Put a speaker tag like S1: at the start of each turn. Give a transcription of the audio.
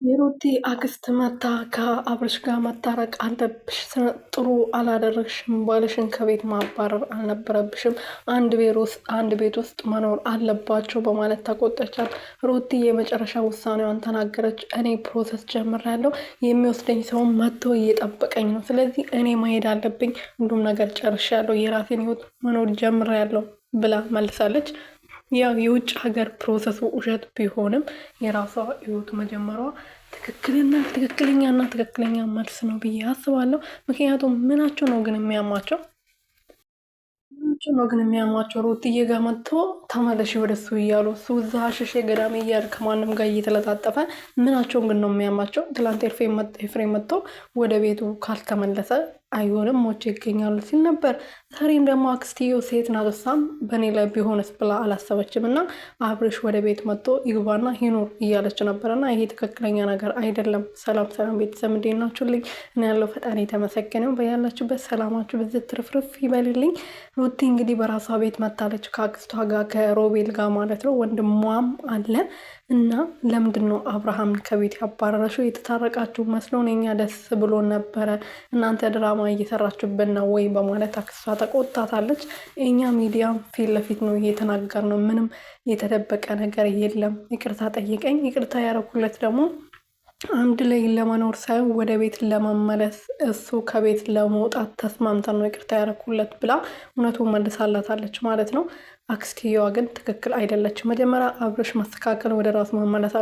S1: የሩቲ አክስት መታ ከአብርሽ ጋር መታረቅ አለብሽ። ጥሩ አላደረግሽም። ባልሽን ከቤት ማባረር አልነበረብሽም። አንድ ቤት ውስጥ መኖር አለባቸው በማለት ተቆጠቻት። ሩቲ የመጨረሻ ውሳኔዋን ተናገረች። እኔ ፕሮሰስ ጀምሬያለሁ። የሚወስደኝ ሰውን መጥቶ እየጠበቀኝ ነው። ስለዚህ እኔ መሄድ አለብኝ። ሁሉም ነገር ጨርሻለሁ። የራሴን ህይወት መኖር ጀምሬያለሁ ብላ መልሳለች። ያው የውጭ ሀገር ፕሮሰሱ ውሸት ቢሆንም የራሷ ህይወት መጀመሯ ትክክለኛ መልስ ነው ብዬ አስባለሁ። ምክንያቱም ምናቸው ነው ግን የሚያማቸው? ሩትዬ ጋር መጥቶ ተመለሽ ወደሱ እያሉ እሱ እዛ ሸሼ ገዳሜ እያል ከማንም ጋር እየተለጣጠፈ ምናቸውን ግን ነው የሚያማቸው? ትላንት ኤፍሬም መጥቶ ወደ ቤቱ ካልተመለሰ አይሆንም ሞቼ ይገኛሉ ሲል ነበር። ዛሬም ደግሞ አክስትዮ ሴት ናት፣ እሷም በእኔ ላይ ቢሆንስ ብላ አላሰበችም እና አብርሽ ወደ ቤት መጥቶ ይግባና ይኑር እያለች ነበር እና ይሄ ትክክለኛ ነገር አይደለም። ሰላም ቤተሰብ እንዴት ናችሁልኝ? እኔ ያለው ፈጣሪ የተመሰገነው። በያላችሁበት ሰላማችሁ ብዝት ትርፍርፍ ይበልልኝ። ሩቲ እንግዲህ በራሷ ቤት መታለች ከአክስቷ ጋር ከሮቤል ጋር ማለት ነው። ወንድሟም አለ እና ለምንድን ነው አብርሃም ከቤት ያባረረሽው? የተታረቃችሁ መስሎን እኛ ደስ ብሎ ነበረ። እናንተ ድራማ እየሰራችሁብን ነው ወይ በማለት አክስቷ ተቆጣታለች። እኛ ሚዲያም ፊት ለፊት ነው እየተናገር ነው። ምንም የተደበቀ ነገር የለም። ይቅርታ ጠይቀኝ። ይቅርታ ያረኩለት ደግሞ አንድ ላይ ለመኖር ሳይሆን ወደ ቤት ለመመለስ እሱ ከቤት ለመውጣት ተስማምተን ነው ይቅርታ ያረኩለት ብላ እውነቱን መልሳላታለች ማለት ነው። አክስትየዋ ግን ትክክል አይደለችም። መጀመሪያ አብርሽ መስተካከል ወደ ራሱ መመለስ